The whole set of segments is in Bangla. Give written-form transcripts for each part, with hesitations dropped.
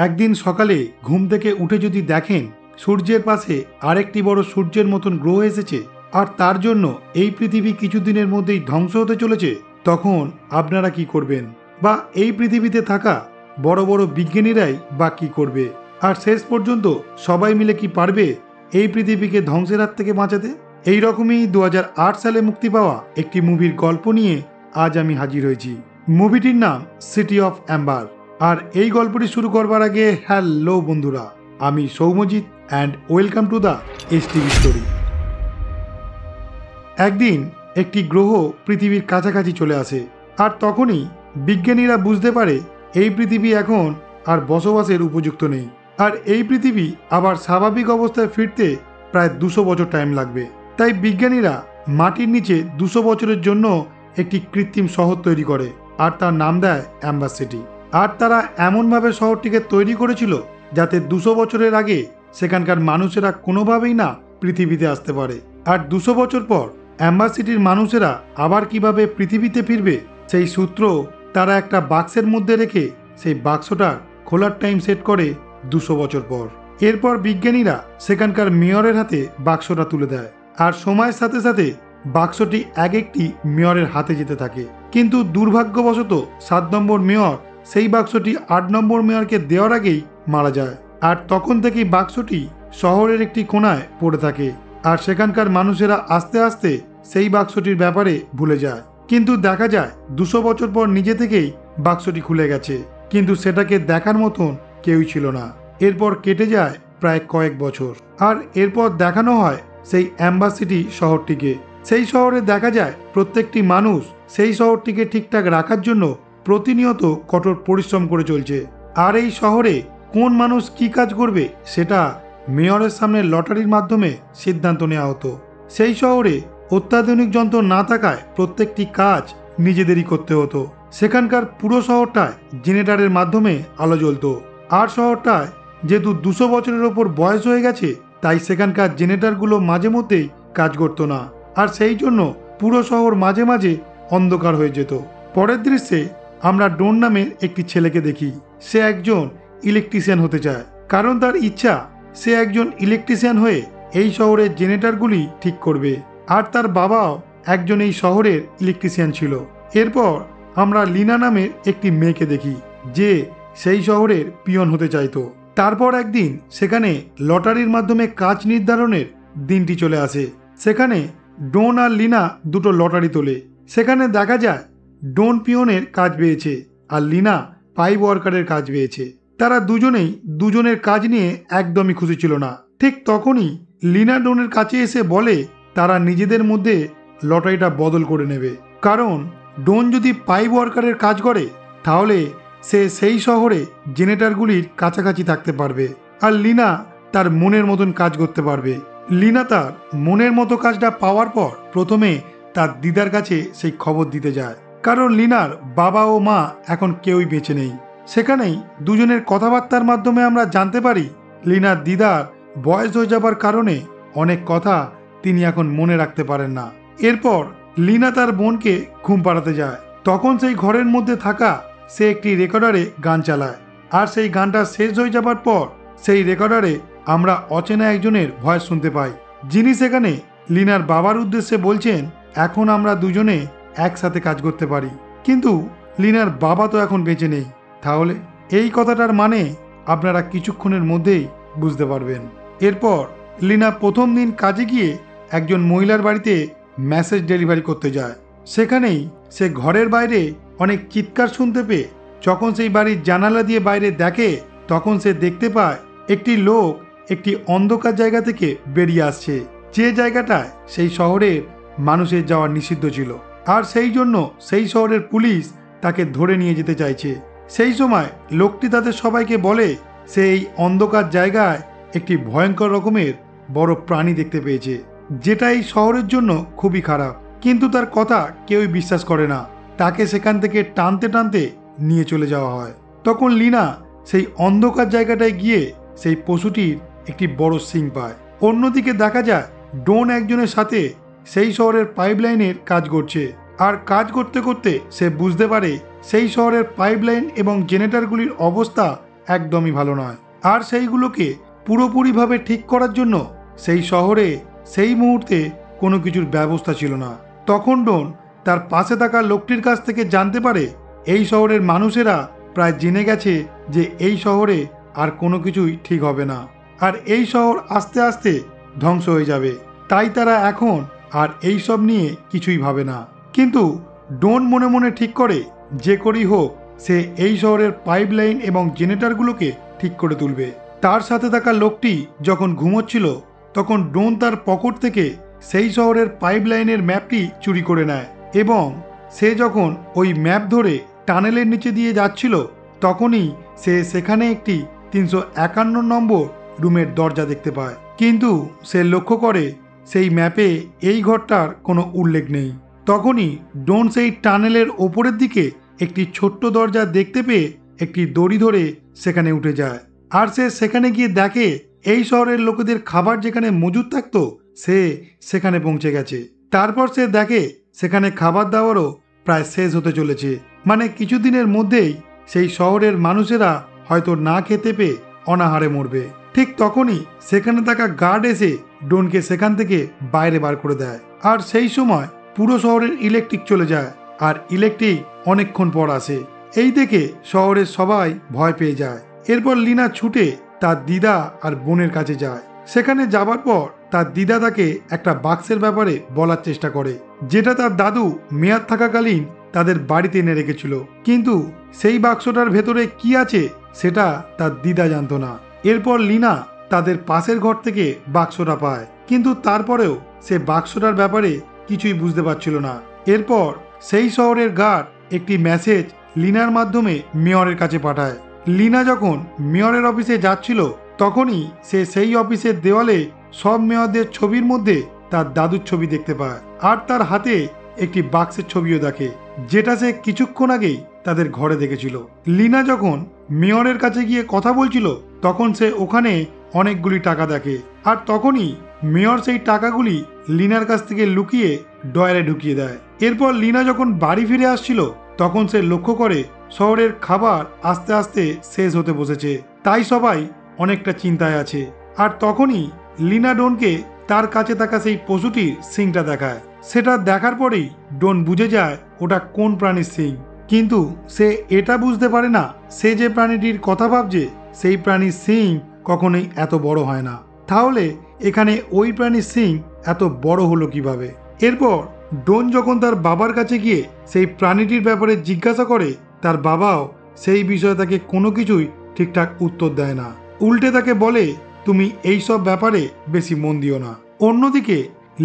একদিন সকালে ঘুম থেকে উঠে যদি দেখেন সূর্যের পাশে আরেকটি বড় সূর্যের মতন গ্রহ এসেছে আর তার জন্য এই পৃথিবী কিছুদিনের মধ্যেই ধ্বংস হতে চলেছে, তখন আপনারা কি করবেন? বা এই পৃথিবীতে থাকা বড় বড় বিজ্ঞানীরাই বা কি করবে? আর শেষ পর্যন্ত সবাই মিলে কি পারবে এই পৃথিবীকে ধ্বংসের হাত থেকে বাঁচাতে? এই রকমই 2008 সালে মুক্তি পাওয়া একটি মুভির গল্প নিয়ে আজ আমি হাজির হয়েছি। মুভিটির নাম সিটি অফ অ্যাম্বার। আর এই গল্পটি শুরু করবার আগে হ্যালো বন্ধুরা, আমি Soumyajit and welcome to the STV story. একদিন একটি গ্রহ পৃথিবীর কাছাকাছি চলে আসে আর তখনই বিজ্ঞানীরা বুঝতে পারে এই পৃথিবী এখন আর বসবাসের উপযুক্ত নেই আর এই পৃথিবী আবার স্বাভাবিক অবস্থায় ফিরতে প্রায় 200 বছর টাইম লাগবে। তাই বিজ্ঞানীরা মাটির নিচে 200 বছরের জন্য একটি কৃত্রিম শহর তৈরি করে আর তার নাম দেয় অ্যাম্বার সিটি। আর তারা এমনভাবে শহরটিকে তৈরি করেছিল যাতে 200 বছরের আগে সেখানকার মানুষেরা কোনোভাবেই না পৃথিবীতে আসতে পারে। আর 200 বছর পর অ্যাম্বার সিটির মানুষেরা আবার কিভাবে পৃথিবীতে ফিরবে সেই সূত্র তারা একটা বাক্সের মধ্যে রেখে সেই বাক্সটার খোলার টাইম সেট করে 200 বছর পর। এরপর বিজ্ঞানীরা সেখানকার মেয়রের হাতে বাক্সটা তুলে দেয় আর সময়ের সাথে সাথে বাক্সটি এক একটি মেয়রের হাতে যেতে থাকে। কিন্তু দুর্ভাগ্যবশত 7 নম্বর মেয়র সেই বাক্সটি 8 নম্বর মেয়রকে দেওয়ার আগেই মারা যায়। আর তখন থেকেই বাক্সটি শহরের একটি কোণায় পড়ে থাকে আর সেখানকার মানুষেরা আস্তে আস্তে সেই বাক্সটির ব্যাপারে ভুলে যায়। কিন্তু দেখা যায় 200 বছর পর নিজে থেকেই বাক্সটি খুলে গেছে, কিন্তু সেটাকে দেখার মতন কেউই ছিল না। এরপর কেটে যায় প্রায় কয়েক বছর আর এরপর দেখানো হয় সেই অ্যাম্বার সিটি শহরটিকে। সেই শহরে দেখা যায় প্রত্যেকটি মানুষ সেই শহরটিকে ঠিকঠাক রাখার জন্য প্রতিনিয়ত কঠোর পরিশ্রম করে চলছে। আর এই শহরে কোন মানুষ কি কাজ করবে সেটা মেয়রের সামনে লটারির মাধ্যমে সিদ্ধান্ত নেওয়া হতো। সেই শহরে অত্যাধুনিক যন্ত্র না থাকায় প্রত্যেকটি কাজ নিজেদেরই করতে হতো। সেখানকার পুরো শহরটায় জেনারেটরের মাধ্যমে আলো জ্বলতো। আর শহরটায় যেহেতু 200 বছরের ওপর বয়স হয়ে গেছে তাই সেখানকার জেনারেটরগুলো মাঝে মধ্যেই কাজ করতো না আর সেই জন্য পুরো শহর মাঝে মাঝে অন্ধকার হয়ে যেত। পরের দৃশ্যে আমরা ডোন নামের একটি ছেলেকে দেখি। সে একজন ইলেকট্রিশিয়ান হতে চায়, কারণ তার ইচ্ছা সে একজন ইলেকট্রিশিয়ান হয়ে এই শহরের জেনারেটরগুলি ঠিক করবে। আর তার বাবাও একজন এই শহরের ইলেকট্রিশিয়ান ছিল। এরপর আমরা লিনা নামের একটি মেয়েকে দেখি যে সেই শহরের পিয়ন হতে চাইতো। তারপর একদিন সেখানে লটারির মাধ্যমে কাজ নির্ধারণের দিনটি চলে আসে। সেখানে ডোন আর লিনা দুটো লটারি তোলে। সেখানে দেখা যায় ডোন পিয়নের কাজ পেয়েছে আর লিনা পাইপ ওয়ার্কারের কাজ পেয়েছে। তারা দুজনেই দুজনের কাজ নিয়ে একদমই খুশি ছিল না। ঠিক তখনই লিনা ডোনের কাছে এসে বলে তারা নিজেদের মধ্যে লটারিটা বদল করে নেবে, কারণ ডোন যদি পাইপ ওয়ার্কারের কাজ করে তাহলে সে সেই শহরে জেনারেটরগুলির কাছাকাছি থাকতে পারবে আর লিনা তার মনের মতন কাজ করতে পারবে। লিনা তার মনের মতো কাজটা পাওয়ার পর প্রথমে তার দিদার কাছে সেই খবর দিতে যায়, কারণ লিনার বাবা ও মা এখন কেউই বেঁচে নেই। সেখানেই দুজনের কথাবার্তার মাধ্যমে আমরা জানতে পারি লিনার দিদার বয়স হয়ে যাবার কারণে অনেক কথা তিনি এখন মনে রাখতে পারেন না। এরপর লিনা তার বোনকে ঘুম পাড়াতে যায়। তখন সেই ঘরের মধ্যে থাকা সে একটি রেকর্ডারে গান চালায় আর সেই গানটা শেষ হয়ে যাবার পর সেই রেকর্ডারে আমরা অচেনা একজনের ভয়েস শুনতে পাই, যিনি সেখানে লিনার বাবার উদ্দেশ্যে বলছেন এখন আমরা দুজনে একসাথে কাজ করতে পারি। কিন্তু লিনার বাবা তো এখন বেঁচে নেই। তাহলে এই কথাটার মানে আপনারা কিছুক্ষণের মধ্যেই বুঝতে পারবেন। এরপর লিনা প্রথম দিন কাজে গিয়ে একজন মহিলার বাড়িতে মেসেজ ডেলিভারি করতে যায়। সেখানেই সে ঘরের বাইরে অনেক চিৎকার শুনতে পেয়ে যখন সেই বাড়ির জানালা দিয়ে বাইরে দেখে তখন সে দেখতে পায় একটি লোক একটি অন্ধকার জায়গা থেকে বেরিয়ে আসছে, যে জায়গাটায় সেই শহরের মানুষের যাওয়া নিষিদ্ধ ছিল। আর সেই জন্য সেই শহরের পুলিশ তাকে ধরে নিয়ে যেতে চাইছে। সেই সময় লোকটি তাদের সবাইকে বলে সে এই অন্ধকার জায়গায় একটি ভয়ঙ্কর রকমের বড় প্রাণী দেখতে পেয়েছে, যেটা এই শহরের জন্য খুবই খারাপ। কিন্তু তার কথা কেউই বিশ্বাস করে না। তাকে সেখান থেকে টানতে টানতে নিয়ে চলে যাওয়া হয়। তখন লিনা সেই অন্ধকার জায়গাটায় গিয়ে সেই পশুটির একটি বড় শিং পায়। অন্যদিকে দেখা যায় ডোন একজনের সাথে সেই শহরের পাইপলাইনের কাজ করছে আর কাজ করতে করতে সে বুঝতে পারে সেই শহরের পাইপলাইন এবং জেনারেটরগুলির অবস্থা একদমই ভালো নয়। আর সেইগুলোকে পুরোপুরিভাবে ঠিক করার জন্য সেই শহরে সেই মুহূর্তে কোনো কিছুর ব্যবস্থা ছিল না। তখন ডন তার পাশে থাকা লোকটির কাছ থেকে জানতে পারে এই শহরের মানুষেরা প্রায় জেনে গেছে যে এই শহরে আর কোনো কিছুই ঠিক হবে না, আর এই শহর আস্তে আস্তে ধ্বংস হয়ে যাবে। তাই তারা এখন আর এই সব নিয়ে কিছুই ভাবে না। কিন্তু ডন মনে মনে ঠিক করে যে করেই হোক সে এই শহরের পাইপলাইন এবং জেনারেটরগুলোকে ঠিক করে তুলবে। তার সাথে থাকা লোকটি যখন ঘুমোচ্ছিল তখন ডন তার পকেট থেকে সেই শহরের পাইপলাইনের ম্যাপটি চুরি করে নেয় এবং সে যখন ওই ম্যাপ ধরে টানেলের নিচে দিয়ে যাচ্ছিল তখনই সে সেখানে একটি 351 নম্বর রুমের দরজা দেখতে পায়। কিন্তু সে লক্ষ্য করে সেই ম্যাপে এই ঘরটার কোনো উল্লেখ নেই। তখনই ডন সেই টানেলের ওপরের দিকে একটি ছোট্ট দরজা দেখতে পেয়ে একটি দড়ি ধরে সেখানে উঠে যায়। আর সে সেখানে গিয়ে দেখে এই শহরের লোকেদের খাবার যেখানে মজুদ থাকতো সে সেখানে পৌঁছে গেছে। তারপর সে দেখে সেখানে খাবার দাবারও প্রায় শেষ হতে চলেছে, মানে কিছুদিনের মধ্যেই সেই শহরের মানুষেরা হয়তো না খেতে পেয়ে অনাহারে মরবে। ঠিক তখনই সেখানে থাকা গার্ড এসে ডনকে সেখান থেকে বাইরে বার করে দেয়। আর সেই সময় পুরো শহরের ইলেকট্রিক চলে যায় আর ইলেকট্রিক অনেকক্ষণ পর আসে। এই দেখে শহরের সবাই ভয় পেয়ে যায়। এরপর লিনা ছুটে তার দিদা আর বোনের কাছে যায়। সেখানে যাবার পর তার দিদা তাকে একটা বাক্সের ব্যাপারে বলার চেষ্টা করে, যেটা তার দাদু মেয়াদ থাকাকালীন তাদের বাড়িতে এনে রেখেছিল। কিন্তু সেই বাক্সটার ভেতরে কি আছে সেটা তার দিদা জানতো না। এরপর লিনা তাদের পাশের ঘর থেকে বাক্সটা পায়, কিন্তু তারপরেও সে বাক্সটার ব্যাপারে কিছুই বুঝতে পারছিল না। এরপর সেই শহরের গার্ড একটি মেসেজ লিনার মাধ্যমে মেয়রের কাছে পাঠায়। লিনা যখন মেয়রের অফিসে যাচ্ছিল তখনই সে সেই অফিসের দেওয়ালে সব মেয়রদের ছবির মধ্যে তার দাদুর ছবি দেখতে পায় আর তার হাতে একটি বাক্সের ছবিও দেখে, যেটা সে কিছুক্ষণ আগেই তাদের ঘরে দেখেছিল। লিনা যখন মেয়রের কাছে গিয়ে কথা বলছিল তখন সে ওখানে অনেকগুলি টাকা দেখে আর তখনই মেয়র সেই টাকাগুলি লিনার কাছ থেকে লুকিয়ে ডয়ারে ঢুকিয়ে দেয়। এরপর লিনা যখন বাড়ি ফিরে আসছিল তখন সে লক্ষ্য করে শহরের খাবার আস্তে আস্তে শেষ হতে বসেছে, তাই সবাই অনেকটা চিন্তায় আছে। আর তখনই লিনা ডনকে তার কাছে থাকা সেই পশুটির সিংটা দেখায়। সেটা দেখার পরেই ডন বুঝে যায় ওটা কোন প্রাণীর সিং, কিন্তু সে এটা বুঝতে পারে না সে যে প্রাণীটির কথা ভাবছে সেই প্রাণীর সিং কখনোই এত বড় হয় না। তাহলে এখানে ওই প্রাণীর সিং এত বড় হলো কিভাবে? এরপর ডন যখন তার বাবার কাছে গিয়ে সেই প্রাণীটির ব্যাপারে জিজ্ঞাসা করে তার বাবাও সেই বিষয়ে তাকে কোনো কিছুই ঠিকঠাক উত্তর দেয় না, উল্টে তাকে বলে তুমি এই সব ব্যাপারে বেশি মন দিও না। অন্যদিকে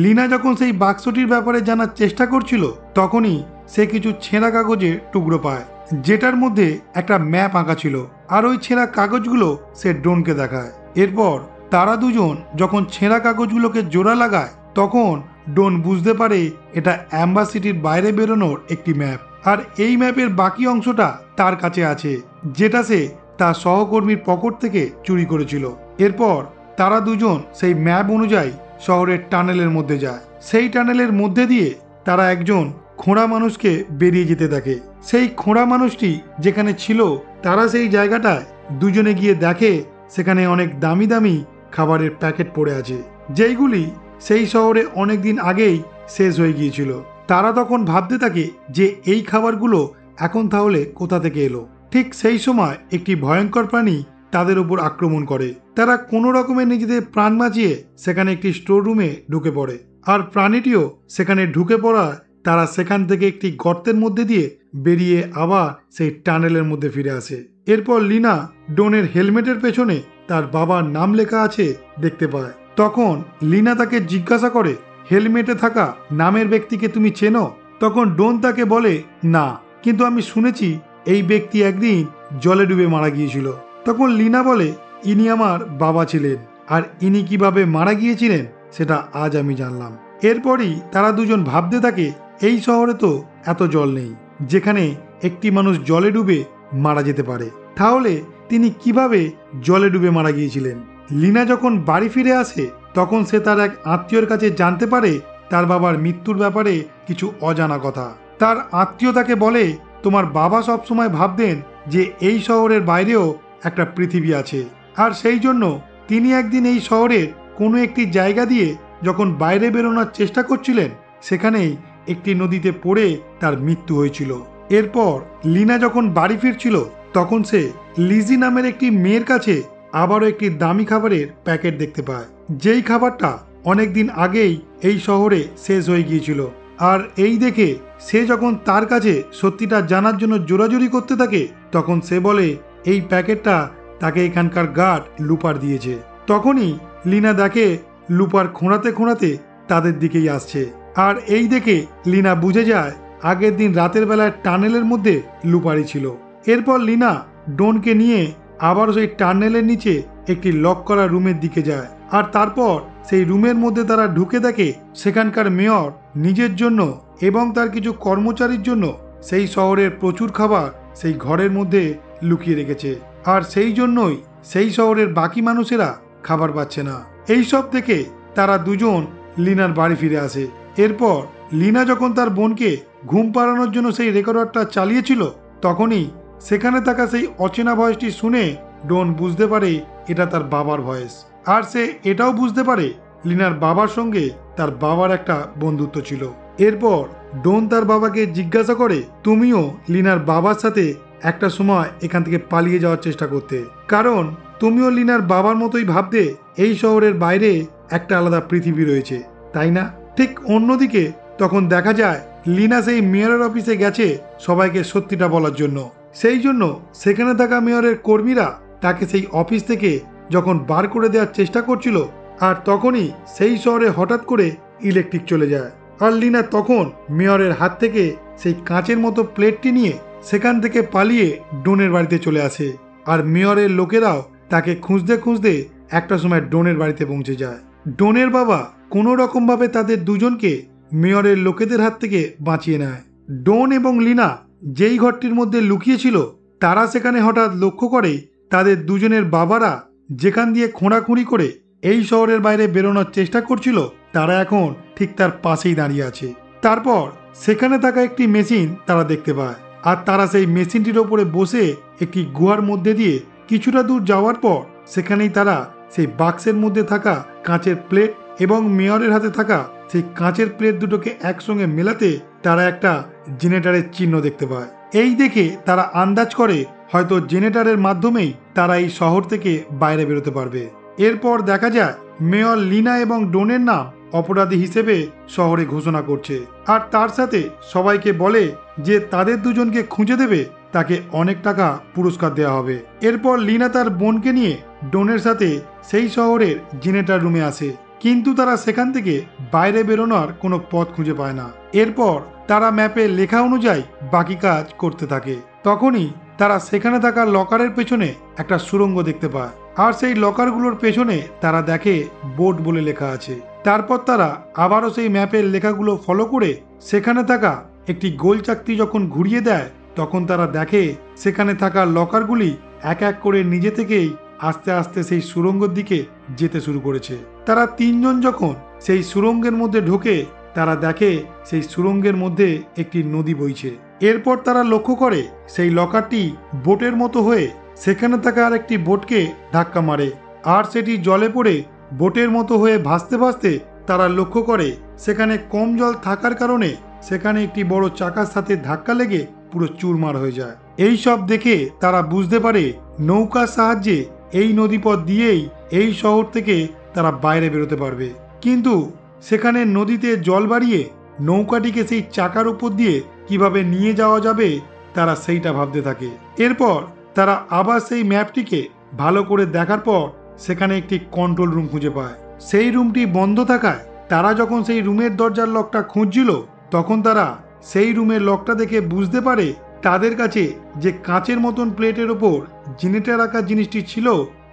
লিনা যখন সেই বাক্সটির ব্যাপারে জানার চেষ্টা করছিল তখনই সে কিছু ছেঁড়া কাগজের টুকরো পায়, যেটার মধ্যে একটা ম্যাপ আঁকা ছিল। আর ওই ছেঁড়া কাগজগুলো সে ডনকে দেখায়। এরপর তারা দুজন যখন ছেঁড়া কাগজগুলোকে জোড়া লাগায় তখন ডন বুঝতে পারে এটা অ্যাম্বাসিটির বাইরে বেরোনোর একটি ম্যাপ। আর এই ম্যাপের বাকি অংশটা তার কাছে আছে, যেটা সে তার সহকর্মীর পকেট থেকে চুরি করেছিল। এরপর তারা দুজন সেই ম্যাপ অনুযায়ী শহরের টানেলের মধ্যে যায়। সেই টানেলের মধ্যে দিয়ে তারা একজন খোঁড়া মানুষকে বেরিয়ে যেতে দেখে। সেই খোঁড়া মানুষটি যেখানে ছিল তারা সেই জায়গাটায় দুজনে গিয়ে দেখে সেখানে অনেক দামি দামি খাবারের প্যাকেট পড়ে আছে, যেইগুলি সেই শহরে অনেকদিন আগেই শেষ হয়ে গিয়েছিল। তারা তখন ভাবতে থাকে যে এই খাবারগুলো এখন তাহলে কোথা থেকে এলো। ঠিক সেই সময় একটি ভয়ঙ্কর প্রাণী তাদের উপর আক্রমণ করে। তারা কোনো রকমে নিজেদের প্রাণ বাঁচিয়ে সেখানে একটি স্টোর রুমে ঢুকে পড়ে। আর প্রাণীটিও সেখানে ঢুকে পড়ায় তারা সেখান থেকে একটি গর্তের মধ্যে দিয়ে বেরিয়ে আবার সেই টানেলের মধ্যে ফিরে আসে। এরপর লিনা ডনের হেলমেটের পেছনে তার বাবার নাম লেখা আছে দেখতে পায়। তখন লিনা তাকে জিজ্ঞাসা করে হেলমেটে থাকা নামের ব্যক্তিকে তুমি চেনো? তখন ডন তাকে বলে না, কিন্তু আমি শুনেছি এই ব্যক্তি একদিন জলে ডুবে মারা গিয়েছিল। তখন লিনা বলে ইনি আমার বাবা ছিলেন, আর ইনি কিভাবে মারা গিয়েছিলেন সেটা আজ আমি জানলাম। এরপরই তারা দুজন ভাবতে থাকে এই শহরে তো এত জল নেই যেখানে একটি মানুষ জলে ডুবে মারা যেতে পারে, তাহলে তিনি কিভাবে জলে ডুবে মারা গিয়েছিলেন। লিনা যখন বাড়ি ফিরে আসে তখন সে তার এক আত্মীয়র কাছে জানতে পারে তার বাবার মৃত্যুর ব্যাপারে কিছু অজানা কথা। তার আত্মীয় তাকে বলে তোমার বাবা সবসময় ভাবতেন যে এই শহরের বাইরেও একটা পৃথিবী আছে। আর সেই জন্য তিনি একদিন এই শহরের কোনো একটি জায়গা দিয়ে যখন বাইরে বেরোনোর চেষ্টা করছিলেন, সেখানেই একটি নদীতে পড়ে তার মৃত্যু হয়েছিল। এরপর লিনা যখন বাড়ি ফিরছিল, তখন সে লিজি নামের একটি মেয়ের কাছে আবারও একটি দামি খাবারের প্যাকেট দেখতে পায়, যেই খাবারটা অনেকদিন আগেই এই শহরে শেষ হয়ে গিয়েছিল। আর এই দেখে সে যখন তার কাছে সত্যিটা জানার জন্য জোরাজুরি করতে থাকে, তখন সে বলে এই প্যাকেটটা তাকে এখানকার গার্ড লুপার দিয়েছে। তখনই লিনা দেখে লুপার খোঁড়াতে খোঁড়াতে তাদের দিকেই আসছে। আর এই দেখে লিনা বুঝে যায় আগের দিন রাতের বেলায় টানেলের মধ্যে লুপারই ছিল। এরপর লিনা ডনকে নিয়ে আবার সেই টানেলের নিচে একটি লক করা রুমের দিকে যায়। আর তারপর সেই রুমের মধ্যে তারা ঢুকে দেখে সেখানকার মেয়র নিজের জন্য এবং তার কিছু কর্মচারীর জন্য সেই শহরের প্রচুর খাবার সেই ঘরের মধ্যে লুকিয়ে রেখেছে। আর সেই জন্যই সেই শহরের বাকি মানুষেরা খাবার পাচ্ছে না। এই সব থেকে তারা দুজন লিনার বাড়ি ফিরে আসে। এরপর লিনা যখন তার বোনকে ঘুম পাড়ানোর জন্য সেই রেকর্ডারটা চালিয়েছিল, তখনই সেখানে থাকা সেই অচেনা ভয়েসটি শুনে ডন বুঝতে পারে এটা তার বাবার ভয়েস। আর সে এটাও বুঝতে পারে লিনার বাবার সঙ্গে তার বাবার একটা বন্ধুত্ব ছিল। এরপর ডন তার বাবাকে জিজ্ঞাসা করে, তুমিও লিনার বাবার সাথে একটা সময় এখান থেকে পালিয়ে যাওয়ার চেষ্টা করতে, কারণ তুমিও লিনার বাবার মতোই ভাবতে এই শহরের বাইরে একটা আলাদা পৃথিবী রয়েছে, তাই না? ঠিক অন্যদিকে তখন দেখা যায় লিনা সেই মেয়রের অফিসে গেছে সবাইকে সত্যিটা বলার জন্য। সেই জন্য সেখানে থাকা মেয়রের কর্মীরা তাকে সেই অফিস থেকে যখন বার করে দেওয়ার চেষ্টা করছিল, আর তখনই সেই শহরে হঠাৎ করে ইলেকট্রিক চলে যায়। আর লিনা তখন মেয়রের হাত থেকে সেই কাঁচের মতো প্লেটটি নিয়ে সেখান থেকে পালিয়ে ডোনের বাড়িতে চলে আসে। আর মেয়রের লোকেরাও তাকে খুঁজতে খুঁজতে একটা সময় ডোনের বাড়িতে পৌঁছে যায়। ডোনের বাবা কোনো রকমভাবে তাদের দুজনকে মেয়রের লোকেদের হাত থেকে বাঁচিয়ে নেয়। ডন এবং লিনা যেই ঘরটির মধ্যে লুকিয়েছিল, তারা সেখানে হঠাৎ লক্ষ্য করে তাদের দুজনের বাবারা যেখান দিয়ে খোঁড়াখুঁড়ি করে এই শহরের বাইরে বেরোনোর চেষ্টা করছিল, তারা এখন ঠিক তার পাশেই দাঁড়িয়ে আছে। তারপর সেখানে থাকা একটি মেশিন তারা দেখতে পায়, আর তারা সেই মেশিনটির ওপরে বসে একটি গুহার মধ্যে দিয়ে কিছুটা দূর যাওয়ার পর সেখানেই তারা সেই বাক্সের মধ্যে থাকা কাঁচের প্লেট এবং মেয়রের হাতে থাকা সেই কাঁচের প্লেট দুটোকে একসঙ্গে মেলাতে তারা একটা জেনারেটরের চিহ্ন দেখতে পায়। এই দেখে তারা আন্দাজ করে হয়তো জেনারেটরের মাধ্যমেই তারা এই শহর থেকে বাইরে বেরোতে পারবে। এরপর দেখা যায় মেয়র লিনা এবং ডোনের নাম অপরাধী হিসেবে শহরে ঘোষণা করছে, আর তার সাথে সবাইকে বলে যে তাদের দুজনকে খুঁজে দেবে তাকে অনেক টাকা পুরস্কার দেওয়া হবে। এরপর লিনা তার বোনকে নিয়ে ডোনের সাথে সেই শহরের জেনারেটর রুমে আসে, কিন্তু তারা সেখান থেকে বাইরে বেরোনোর কোনো পথ খুঁজে পায় না। এরপর তারা ম্যাপে লেখা অনুযায়ী বাকি কাজ করতে থাকে। তখনই তারা সেখানে থাকা লকারের পেছনে একটা সুড়ঙ্গ দেখতে পায়, আর সেই লকারগুলোর পেছনে তারা দেখে বোট বলে লেখা আছে। তারপর তারা আবারও সেই ম্যাপের লেখাগুলো ফলো করে সেখানে থাকা একটি গোল চাকতি যখন ঘুরিয়ে দেয়, তখন তারা দেখে সেখানে থাকা লকারগুলি এক এক করে নিজে থেকেই আস্তে আস্তে সেই সুড়ঙ্গের দিকে যেতে শুরু করেছে। তারা তিনজন যখন সেই সুড়ঙ্গের মধ্যে ঢোকে, তারা দেখে সেই সুড়ঙ্গের মধ্যে একটি নদী বইছে। এরপর তারা লক্ষ্য করে সেই লকারটি বোটের মতো হয়ে সেখানে থাকা আর একটি বোটকে ধাক্কা মারে, আর সেটি জলে পড়ে বোটের মতো হয়ে ভাসতে ভাসতে তারা লক্ষ্য করে সেখানে কম জল থাকার কারণে সেখানে একটি বড় চাকার সাথে ধাক্কা লেগে পুরো চুরমার হয়ে যায়। এই সব দেখে তারা বুঝতে পারে নৌকার সাহায্যে এই নদীপথ দিয়েই এই শহর থেকে তারা বাইরে বেরোতে পারবে। কিন্তু সেখানে নদীতে জল বাড়িয়ে নৌকাটিকে সেই চাকার উপর দিয়ে কিভাবে নিয়ে যাওয়া যাবে তারা সেইটা ভাবতে থাকে। এরপর তারা আবার সেই ম্যাপটিকে ভালো করে দেখার পর সেখানে একটি কন্ট্রোল রুম খুঁজে পায়। সেই রুমটি বন্ধ থাকায় তারা যখন সেই রুমের দরজার লকটা খুঁজছিল, তখন তারা সেই রুমের লকটা দেখে বুঝতে পারে তাদের কাছে যে কাঁচের মতন প্লেটের ওপর জেনারেটর রাখা জিনিসটি ছিল,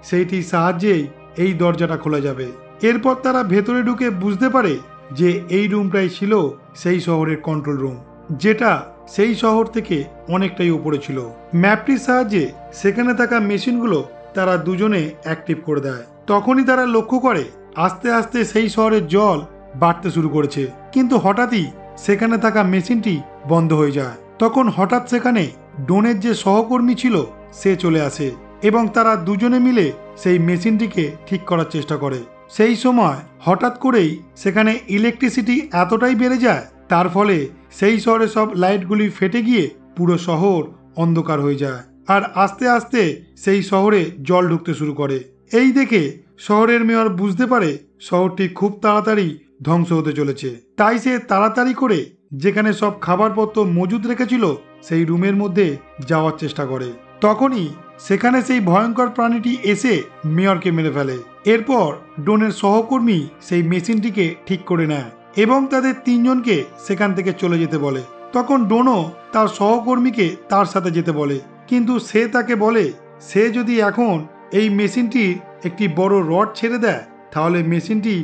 সেইটির সাহায্যেই এই দরজাটা খোলা যাবে। এরপর তারা ভেতরে ঢুকে বুঝতে পারে যে এই রুমটাই ছিল সেই শহরের কন্ট্রোল রুম, যেটা সেই শহর থেকে অনেকটাই উপরে ছিল। ম্যাপটির সাহায্যে সেখানে থাকা মেশিনগুলো তারা দুজনে অ্যাক্টিভ করে দেয়। তখনই তারা লক্ষ্য করে আস্তে আস্তে সেই শহরের জল বাড়তে শুরু করেছে, কিন্তু হঠাৎই সেখানে থাকা মেশিনটি বন্ধ হয়ে যায়। তখন হঠাৎ সেখানে ডোনের যে সহকর্মী ছিল সে চলে আসে, এবং তারা দুজনে মিলে সেই মেশিনটিকে ঠিক করার চেষ্টা করে। সেই সময় হঠাৎ করেই সেখানে ইলেকট্রিসিটি এতটাই বেড়ে যায়, তার ফলে সেই শহরে সব লাইটগুলি ফেটে গিয়ে পুরো শহর অন্ধকার হয়ে যায়। আর আস্তে আস্তে সেই শহরে জল ঢুকতে শুরু করে। এই দেখে শহরের মেয়র বুঝতে পারে শহরটি খুব তাড়াতাড়ি ধ্বংস হতে চলেছে। তাই সে তাড়াতাড়ি করে যেখানে সব খাবারপত্র মজুদ রেখেছিল সেই রুমের মধ্যে যাওয়ার চেষ্টা করে। তখনই সেখানে সেই ভয়ঙ্কর প্রাণীটি এসে মেয়রকে মেরে ফেলে। এরপর ডোনের সহকর্মী সেই মেশিনটিকে ঠিক করে নেয় এবং তাদের তিনজনকে সেখান থেকে চলে যেতে বলে। তখন ডোনও তার সহকর্মীকে তার সাথে যেতে বলে, কিন্তু সে তাকে বলে সে যদি এখন এই মেশিনটির একটি বড় রড ছেড়ে দেয় তাহলে মেশিনটি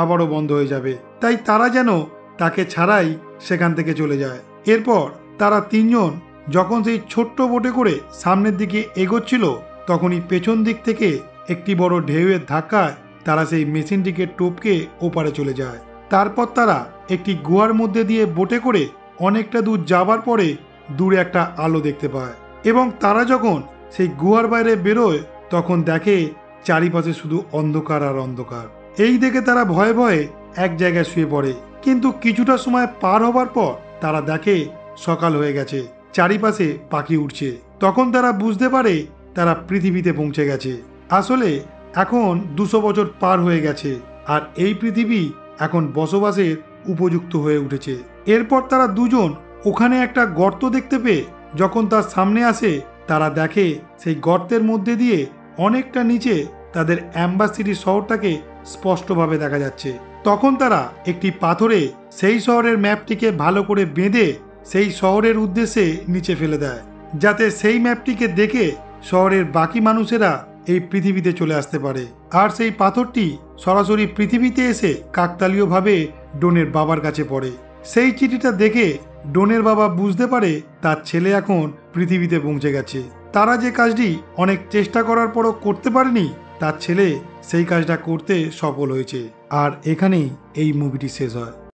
আবারও বন্ধ হয়ে যাবে। তাই তারা যেন তাকে ছাড়াই সেখান থেকে চলে যায়। এরপর তারা তিনজন যখন সেই ছোট্ট বোটে করে সামনের দিকে এগোচ্ছিল, তখনই পেছন দিক থেকে একটি বড় ঢেউয়ের ধাক্কায় তারা সেই মেশিনটিকে টপকে ওপারে চলে যায়। তারপর তারা একটি গুহার মধ্যে দিয়ে বোটে করে অনেকটা দূর যাবার পরে দূরে একটা আলো দেখতে পায় এবং তারা যখন সেই গুহার বাইরে বেরোয় তখন দেখে চারিপাশে শুধু অন্ধকার আর অন্ধকার। এই দেখে তারা ভয়ে ভয়ে এক জায়গায় শুয়ে পড়ে, কিন্তু কিছুটা সময় পার হবার পর তারা দেখে সকাল হয়ে গেছে, চারিপাশে পাখি উঠছে। তখন তারা বুঝতে পারে তারা পৃথিবীতে পৌঁছে গেছে। আসলে এখন 200 বছর পার হয়ে গেছে আর এই পৃথিবী এখন বসবাসের উপযুক্ত হয়ে উঠেছে। এরপর তারা দুজন ওখানে একটা গর্ত দেখতে পেয়ে যখন তার সামনে আসে, তারা দেখে সেই গর্তের মধ্যে দিয়ে অনেকটা নিচে তাদের অ্যাম্বাসিডি শহরটাকে স্পষ্টভাবে দেখা যাচ্ছে। তখন তারা একটি পাথরে সেই শহরের ম্যাপটিকে ভালো করে বেঁধে সেই শহরের উদ্দেশ্যে নিচে ফেলে দেয়, যাতে সেই ম্যাপটিকে দেখে শহরের বাকি মানুষেরা এই পৃথিবীতে চলে আসতে পারে। আর সেই পাথরটি সরাসরি পৃথিবীতে এসে কাকতালীয়ভাবে ডোনের বাবার কাছে পড়ে। সেই চিঠিটা দেখে ডোনের বাবা বুঝতে পারে তার ছেলে এখন পৃথিবীতে পৌঁছে গেছে। তারা যে কাজটি অনেক চেষ্টা করার পরও করতে পারেনি, তার ছেলে সেই কাজটা করতে সফল হয়েছে। আর এখানেই এই মুভিটি শেষ হয়।